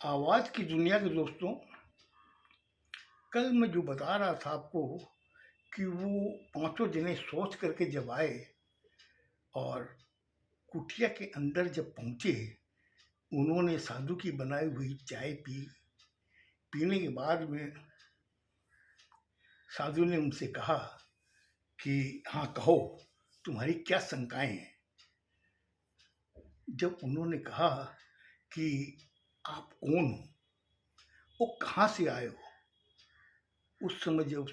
आवाज़ की दुनिया के दोस्तों, कल मैं जो बता रहा था आपको कि वो पाँचों जने सोच करके जब आए और कुटिया के अंदर जब पहुँचे, उन्होंने साधु की बनाई हुई चाय पी। पीने के बाद में साधु ने उनसे कहा कि हाँ कहो, तुम्हारी क्या शंकाएं हैं। जब उन्होंने कहा कि आप कौन हो, वो कहाँ से आए हो, उस समय जब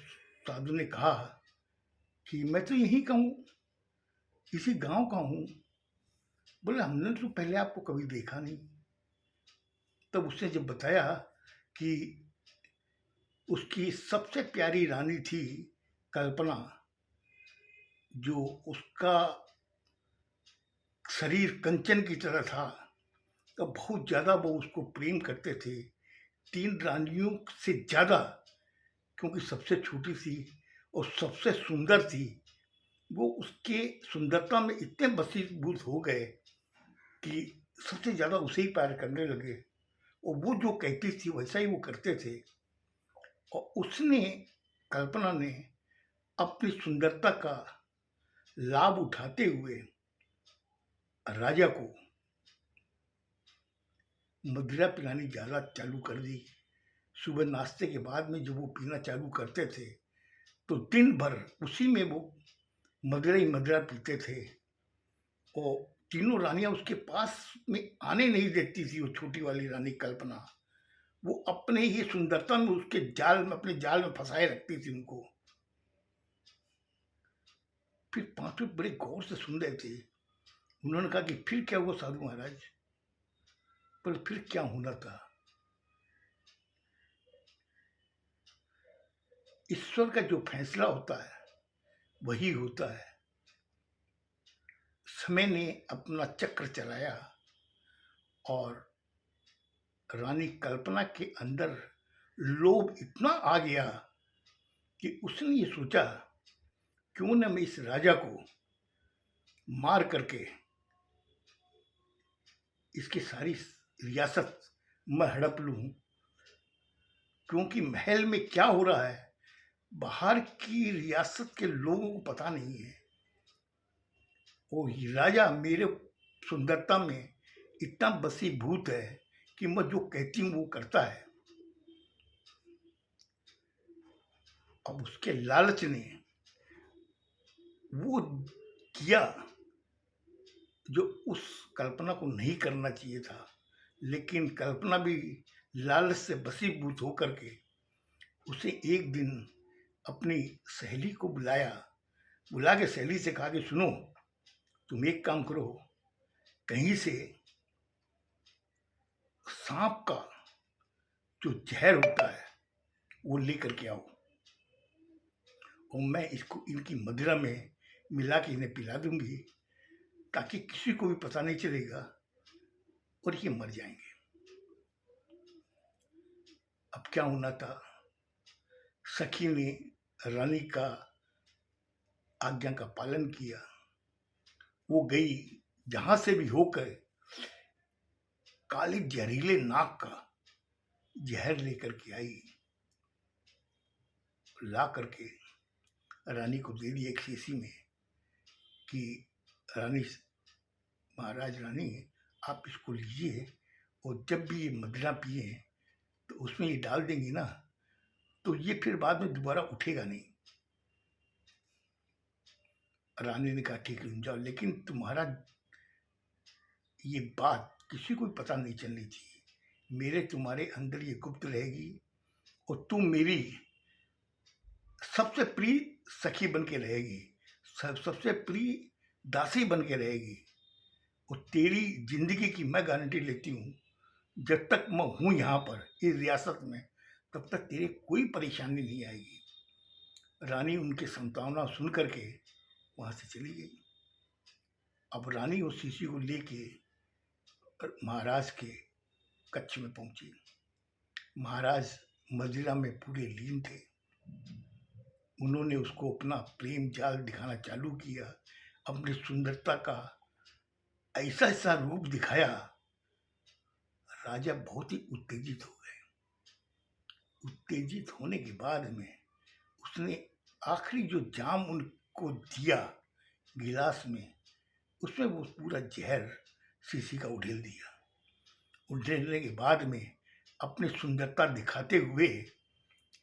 साधु ने कहा कि मैं तो यहीं का हूँ, इसी गांव का हूँ। बोले हमने तो पहले आपको कभी देखा नहीं। तब उसने जब बताया कि उसकी सबसे प्यारी रानी थी कल्पना, जो उसका शरीर कंचन की तरह था, तो बहुत ज़्यादा वो उसको प्रेम करते थे, 3 रानियों से ज़्यादा, क्योंकि सबसे छोटी थी और सबसे सुंदर थी। वो उसके सुंदरता में इतने वशीभूत हो गए कि सबसे ज़्यादा उसे ही प्यार करने लगे और वो जो कहती थी वैसा ही वो करते थे। और उसने, कल्पना ने, अपनी सुंदरता का लाभ उठाते हुए राजा को मदिरा पिलानी ज़्यादा चालू कर दी। सुबह नाश्ते के बाद में जब वो पीना चालू करते थे तो दिन भर उसी में वो मदिरा ही मदिरा पीते थे और तीनों रानियां उसके पास में आने नहीं देती थी। वो छोटी वाली रानी कल्पना, वो अपने ही सुंदरता में उसके जाल में, अपने जाल में फंसाए रखती थी उनको। फिर पांचों बड़े गौर से सुन रहे थे। उन्होंने कहा कि फिर क्या हुआ साधु महाराज? पर फिर क्या होना था? ईश्वर का जो फैसला होता है वही होता है। समय ने अपना चक्र चलाया और रानी कल्पना के अंदर लोभ इतना आ गया कि उसने ये सोचा, क्यों न मैं इस राजा को मार करके इसकी सारी रियासत मैं हड़प लूं। क्योंकि महल में क्या हो रहा है बाहर की रियासत के लोगों को पता नहीं है। वो राजा मेरे सुंदरता में इतना वशीभूत है कि मैं जो कहती हूँ वो करता है। अब उसके लालच ने वो किया जो उस कल्पना को नहीं करना चाहिए था, लेकिन कल्पना भी लालच से वशीभूत होकर के उसे एक दिन अपनी सहेली को बुलाया। बुला के सहेली से कहा कि सुनो, तुम एक काम करो, कहीं से सांप का जो जहर होता है वो लेकर के आओ और मैं इसको इनकी मदिरा में मिला के इन्हें पिला दूंगी, ताकि किसी को भी पता नहीं चलेगा और ये मर जाएंगे। अब क्या होना था, सखी ने रानी का आज्ञा का पालन किया। वो गई, जहां से भी होकर काली जहरीले नाग का जहर लेकर के आई। ला करके रानी को दे दी एक शीशी में कि रानी, महाराज रानी, आप इसको लीजिए और जब भी ये मदिरा पिए तो उसमें ये डाल देंगी ना, तो ये फिर बाद में दोबारा उठेगा नहीं। रानी ने कहा ठीक है जाओ, लेकिन तुम्हारा ये बात किसी को भी पता नहीं चलनी चाहिए। मेरे तुम्हारे अंदर ये गुप्त रहेगी और तुम मेरी सबसे प्रिय सखी बन के रहेगी, सबसे प्रिय दासी बन के रहेगी। और तेरी जिंदगी की मैं गारंटी लेती हूँ, जब तक मैं हूँ यहाँ पर इस रियासत में, तब तक तेरे कोई परेशानी नहीं आएगी। रानी उनके संतावना सुन करके वहाँ से चली गई। अब रानी उस शीशी को लेके महाराज के कक्ष में पहुंची। महाराज मदिरा में पूरे लीन थे। उन्होंने उसको अपना प्रेम जाल दिखाना चालू किया, अपनी सुंदरता का ऐसा ऐसा रूप दिखाया। राजा बहुत ही उत्तेजित हो गए। उत्तेजित होने के बाद में उसने आखिरी जो जाम उनको दिया गिलास में, उसमें वो पूरा जहर शीशी का उड़ेल दिया। उड़ेलने के बाद में अपनी सुंदरता दिखाते हुए,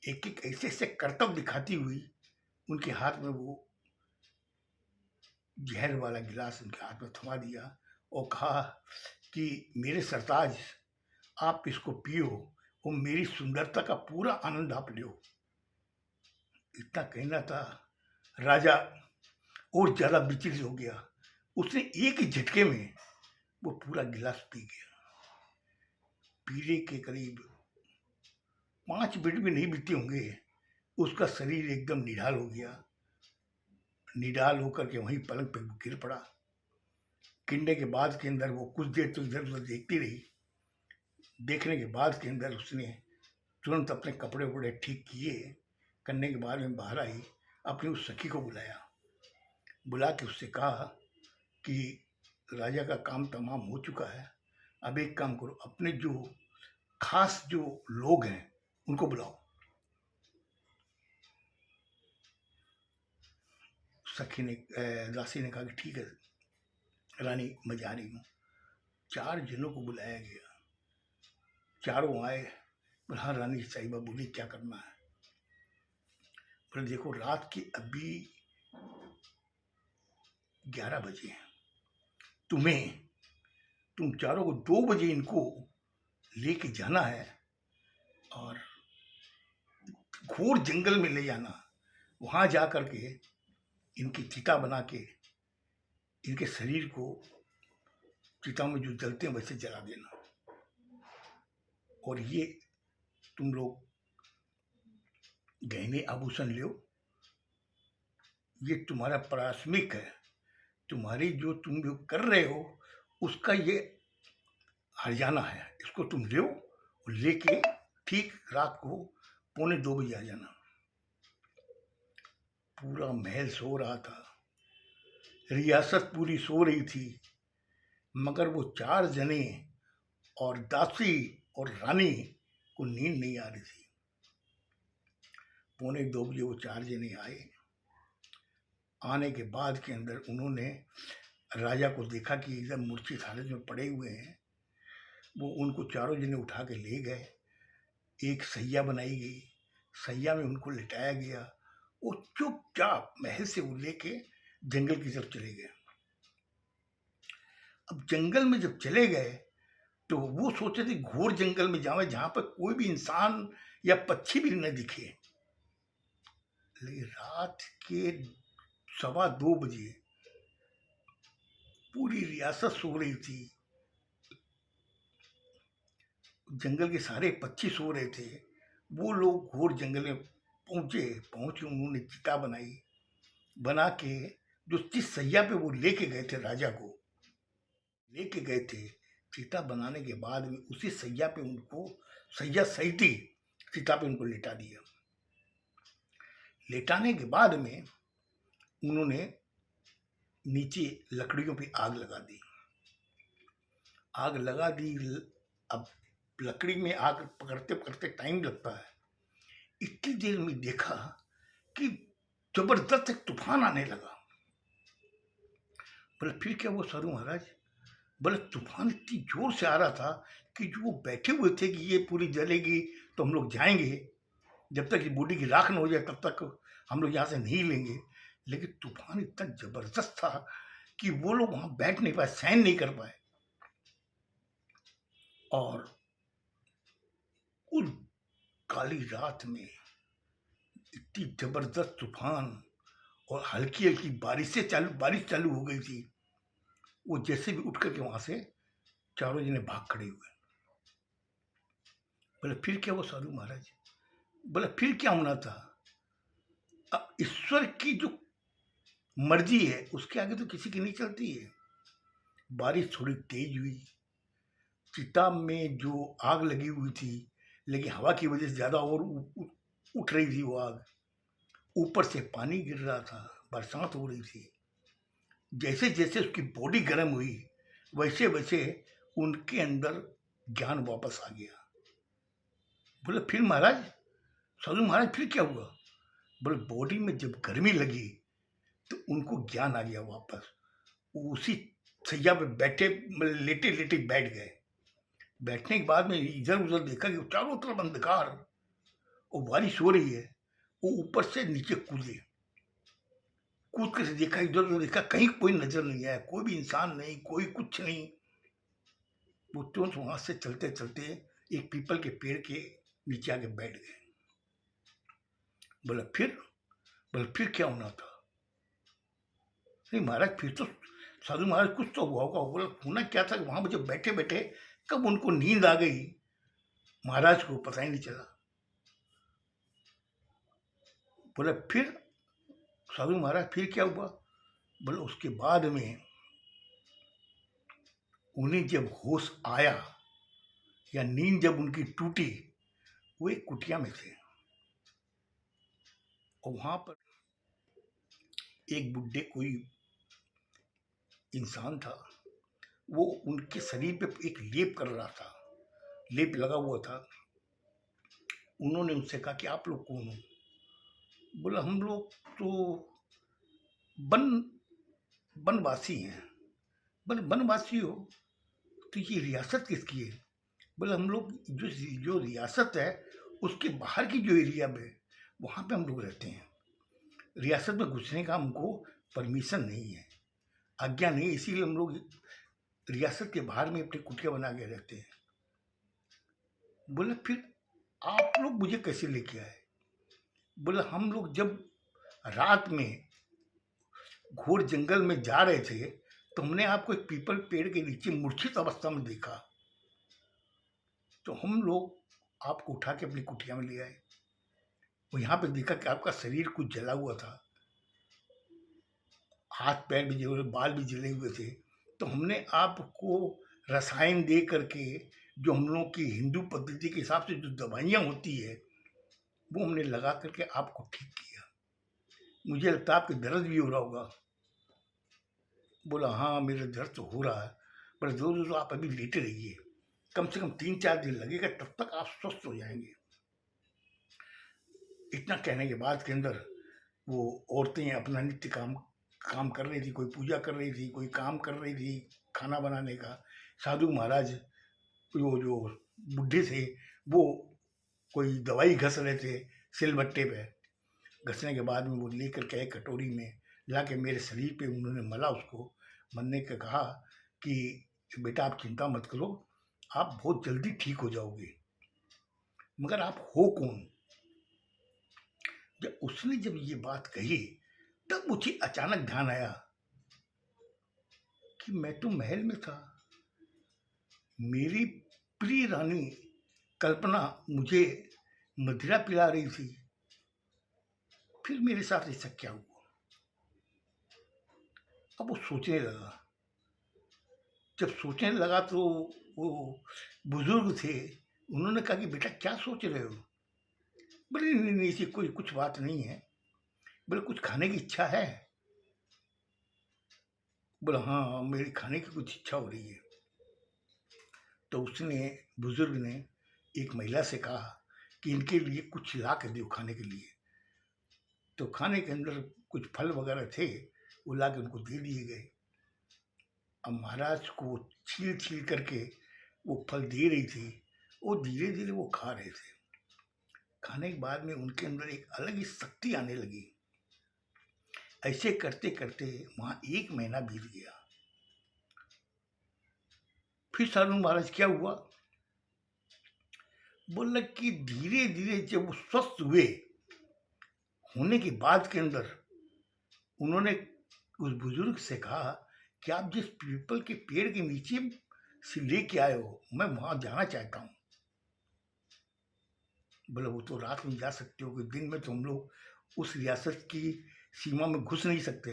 एक एक ऐसे ऐसे करतब दिखाती हुई, उनके हाथ में वो जहर वाला गिलास उनके हाथ में थमा दिया और कहा कि मेरे सरताज, आप इसको पियो और मेरी सुंदरता का पूरा आनंद आप लो। इतना कहना था। राजा और ज्यादा विचलित हो गया। उसने एक ही झटके में वो पूरा गिलास पी गया। पीने के करीब 5 मिनट भी नहीं बीते होंगे, उसका शरीर एकदम निढाल हो गया। निढाल होकर के वहीं पलंग पे गिर पड़ा। गिरने के बाद के अंदर वो कुछ देर तो इधर उधर देखती रही। देखने के बाद के अंदर उसने तुरंत अपने कपड़े वपड़े ठीक किए। करने के बाद में बाहर आई, अपनी उस सखी को बुलाया। बुला के उससे कहा कि राजा का काम तमाम हो चुका है, अब एक काम करो, अपने जो खास जो लोग हैं उनको बुलाओ। सखी ने दासी ने कहा कि ठीक है रानी, मैं जा रही हूँ। 4 जनों को बुलाया गया। चारों आए। बोले हाँ रानी साहिबा, बोली क्या करना है। बोले देखो, रात के अभी 11 बजे हैं। तुम चारों को 2 बजे इनको लेके जाना है और घोर जंगल में ले जाना। वहां जा करके इनकी चिता बना के इनके शरीर को चिता में जो जलते हैं वैसे जला देना। और ये तुम लोग गहने आभूषण लो, ये तुम्हारा प्राथमिक है। तुम्हारी जो तुम जो कर रहे हो उसका ये हर्जाना है। इसको तुम लो और लेके ठीक रात को 1:45 बजे आ जाना। पूरा महल सो रहा था, रियासत पूरी सो रही थी, मगर वो 4 जने और दासी और रानी को नींद नहीं आ रही थी। 1:45 बजे वो 4 जने आए। आने के बाद के अंदर उन्होंने राजा को देखा कि एकदम मूर्छित हालत में पड़े हुए हैं। वो उनको चारों जने उठा के ले गए। एक सैया बनाई गई, सैया में उनको लिटाया गया। वो चुपचाप महल से वो लेके जंगल की तरफ चले गए। अब जंगल में जब चले गए तो वो सोचे थे घोर जंगल में जावे जहां पर कोई भी इंसान या पक्षी भी न दिखे। लेकिन रात के 2:15 बजे पूरी रियासत सो रही थी, जंगल के सारे पक्षी सो रहे थे। वो लोग घोर जंगल में पहुंचे उन्होंने चिता बनाई। बना के जो जिस सैया पे वो लेके गए थे, राजा को लेके गए थे, चिता बनाने के बाद में उसी सैया पे उनको सैया सहित ही चिता पे उनको लेटा दिया। लेटाने के बाद में उन्होंने नीचे लकड़ियों पे आग लगा दी। आग लगा दी। अब लकड़ी में आग पकड़ते पकड़ते टाइम लगता है। इतनी देर में देखा कि जबरदस्त एक तूफान आने लगा। बोले फिर क्या वो सारू महाराज? बोले तूफान इतनी जोर से आ रहा था कि जो वो बैठे हुए थे कि ये पूरी जलेगी तो हम लोग जाएंगे, जब तक ये बॉडी की राख न हो जाए तब तक हम लोग यहाँ से नहीं लेंगे। लेकिन तूफान इतना जबरदस्त था कि वो लोग वहां बैठ नहीं पाए, सहन नहीं कर पाए। और उस काली रात में इतनी जबरदस्त तूफान और हल्की हल्की बारिश चालू हो गई थी। वो जैसे भी उठ करके वहां से चारों जने भाग खड़े हुए। बोले फिर क्या वो साधु महाराज? बोले फिर क्या होना था? अब ईश्वर की जो मर्जी है उसके आगे तो किसी की नहीं चलती है। बारिश थोड़ी तेज हुई। चिता में जो आग लगी हुई थी, लेकिन हवा की वजह से ज्यादा और उठ रही थी वो आग। ऊपर से पानी गिर रहा था, बरसात हो रही थी। जैसे जैसे उसकी बॉडी गर्म हुई वैसे वैसे उनके अंदर ज्ञान वापस आ गया। बोले फिर महाराज? साधु महाराज फिर क्या हुआ? बोले बॉडी में जब गर्मी लगी तो उनको ज्ञान आ गया वापस। वो उसी सैया पे बैठे, मतलब लेटे लेटे बैठ गए। बैठने के बाद में इधर उधर देखा कि चारों तरफ अंधकार और बारिश हो रही है। वो ऊपर से नीचे कूदे, कूद कर देखा, इधर उधर देखा, कहीं कोई नजर नहीं आया, कोई भी इंसान नहीं, कोई कुछ नहीं। वो तुरंत वहां से चलते चलते एक पीपल के पेड़ के नीचे आके बैठ गए। बोला फिर क्या होना था? नहीं महाराज, फिर तो साधु महाराज कुछ तो हुआ होगा। बोला होना क्या था? वहां पर जब बैठे बैठे कब उनको नींद आ गई, महाराज को पता ही नहीं चला। बोला फिर साधु महाराज फिर क्या हुआ? बोले उसके बाद में उन्हें जब होश आया या नींद जब उनकी टूटी, वो एक कुटिया में थे और वहां पर एक बुड्ढे कोई इंसान था। वो उनके शरीर पे एक लेप कर रहा था, लेप लगा हुआ था। उन्होंने उनसे कहा कि आप लोग कौन हो? बोला हम लोग तो वन वनवासी हैं। बोले वनवासी हो तो ये रियासत किसकी है? बोले हम लोग जो रियासत है उसके बाहर की जो एरिया में, वहाँ पे हम लोग रहते हैं। रियासत में घुसने का हमको परमिशन नहीं है, आज्ञा नहीं, इसीलिए हम लोग रियासत के बाहर में अपनी कुटिया बना के रहते हैं। बोले फिर आप लोग मुझे कैसे लेके आए? बोले हम लोग जब रात में घोर जंगल में जा रहे थे तो हमने आपको एक पीपल पेड़ के नीचे मूर्छित अवस्था में देखा, तो हम लोग आपको उठा के अपनी कुटिया में ले आए। वो यहाँ पे देखा कि आपका शरीर कुछ जला हुआ था, हाथ पैर भी जले, बाल भी जले हुए थे। तो हमने आपको रसायन दे करके, जो हम लोग की हिंदू पद्धति के हिसाब से जो दवाइयाँ होती है, वो हमने लगा करके आपको ठीक किया। मुझे लगता है आपके दर्द भी हो रहा होगा। बोला हाँ मेरा दर्द तो हो रहा है। पर जो आप अभी लेटे रहिए, कम से कम 3-4 दिन लगेगा, तब तक आप स्वस्थ हो जाएंगे। इतना कहने के बाद के अंदर वो औरतें अपना नित्य काम कर रही थी, कोई पूजा कर रही थी, कोई काम कर रही थी खाना बनाने का। साधु महाराज वो जो बुढ़े थे वो कोई दवाई घस रहे थे सिलबट्टे पे। घसने के बाद में वो लेकर के एक कटोरी में ला के मेरे शरीर पे उन्होंने मला। उसको मलने का कहा कि बेटा आप चिंता मत करो, आप बहुत जल्दी ठीक हो जाओगे, मगर आप हो कौन? जब ये बात कही तब मुझे अचानक ध्यान आया कि मैं तो महल में था, मेरी प्रिय रानी कल्पना मुझे मदिरा पिला रही थी, फिर मेरे साथ ऐसा क्या हुआ? अब वो सोचने लगा। जब सोचने लगा तो वो बुजुर्ग थे, उन्होंने कहा कि बेटा क्या सोच रहे हो? बोले नहीं ऐसी कोई कुछ बात नहीं है। बोले कुछ खाने की इच्छा है? बोला हाँ मेरी खाने की कुछ इच्छा हो रही है। तो उसने, बुजुर्ग ने एक महिला से कहा कि इनके लिए कुछ ला कर दो खाने के लिए। तो खाने के अंदर कुछ फल वगैरह थे, वो ला के उनको दे दिए गए। अब महाराज को छील छील करके वो फल दे रही थी, वो धीरे धीरे वो खा रहे थे। खाने के बाद में उनके अंदर एक अलग ही शक्ति आने लगी। ऐसे करते करते वहां 1 महीना बीत गया। फिर साधु महाराज क्या हुआ? बोला कि धीरे धीरे जब वो स्वस्थ हुए, होने के बाद के अंदर उन्होंने उस बुजुर्ग से कहा कि आप जिस पीपल के पेड़ के नीचे से लेके आए हो, मैं वहां जाना चाहता हूं। बोले वो तो रात में जा सकते हो, कि दिन में तो हम लोग उस रियासत की सीमा में घुस नहीं सकते।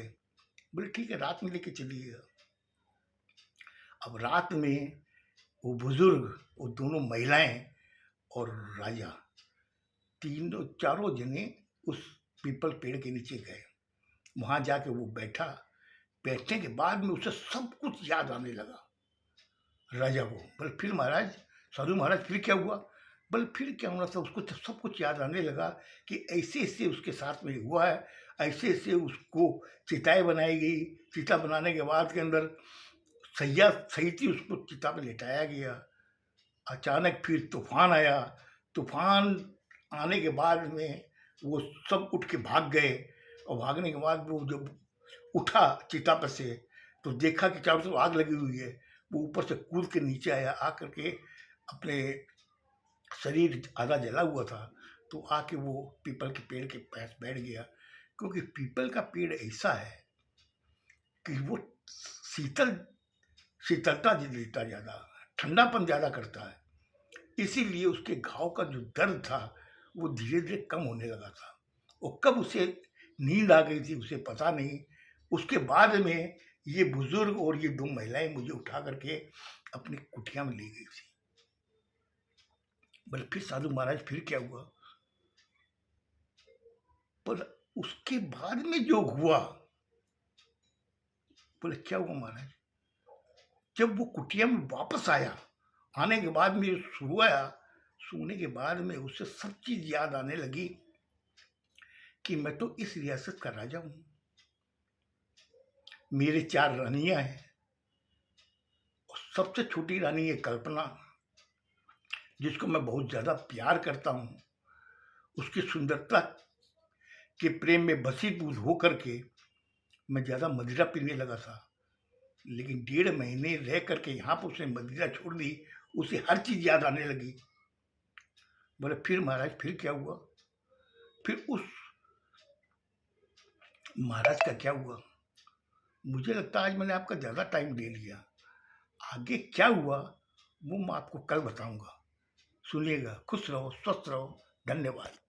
बोले ठीक है रात में लेके चलिएगा। अब रात में वो बुजुर्ग, वो दोनों महिलाएं और राजा, तीनों चारों जने उस पीपल पेड़ के नीचे गए। वहां जाके वो बैठा। बैठने के बाद में उसे सब कुछ याद आने लगा राजा को। बोले फिर महाराज? साधु महाराज फिर क्या हुआ? बोले फिर क्या होना था, उसको तो सब कुछ याद आने लगा कि ऐसे-ऐसे उसके साथ में हुआ है, ऐसे-ऐसे उसको चिताएँ बनाई गई, चिता बनाने के बाद के अंदर सैया सहित ही उसको चिता पे लिटाया गया। अचानक फिर तूफ़ान आया, तूफ़ान आने के बाद में वो सब उठ के भाग गए और भागने के बाद वो जब उठा चिता पर से, तो देखा कि चारों तरफ आग लगी हुई है। वो ऊपर से कूद के नीचे आया, आकर के अपने शरीर आधा जला हुआ था, तो आके वो पीपल के पेड़ के पास बैठ गया, क्योंकि पीपल का पेड़ ऐसा है कि वो शीतल शीतलता देता ज़्यादा, ठंडापन ज़्यादा करता है। इसीलिए उसके घाव का जो दर्द था, वो धीरे-धीरे कम होने लगा था। और कब उसे नींद आ गई थी उसे पता नहीं। उसके बाद में ये बुज़ुर्ग और ये 2 महिलाएँ मुझे उठा कर के अपनी कुटिया में ले गई थी। बोले फिर साधु महाराज फिर क्या हुआ? बोले उसके बाद में जो हुआ, बोले क्या हुआ महाराज? जब वो कुटिया में वापस आया, आने के बाद में सोया, सोने के बाद में उसे सब चीज़ याद आने लगी कि मैं तो इस रियासत का राजा हूँ। मेरे 4 रानियाँ हैं और सबसे छोटी रानी है कल्पना, जिसको मैं बहुत ज़्यादा प्यार करता हूँ। उसकी सुंदरता के प्रेम में वशीभूत होकर के मैं ज़्यादा मदिरा पीने लगा था। लेकिन 1.5 महीने रह कर के यहाँ पर उसने मदिरा छोड़ दी, उसे हर चीज़ याद आने लगी। बोले फिर महाराज फिर क्या हुआ? फिर उस महाराज का क्या हुआ? मुझे लगता है आज मैंने आपका ज़्यादा टाइम ले लिया। आगे क्या हुआ वो मैं आपको कल बताऊँगा। सुनिएगा, खुश रहो, स्वस्थ रहो, धन्यवाद।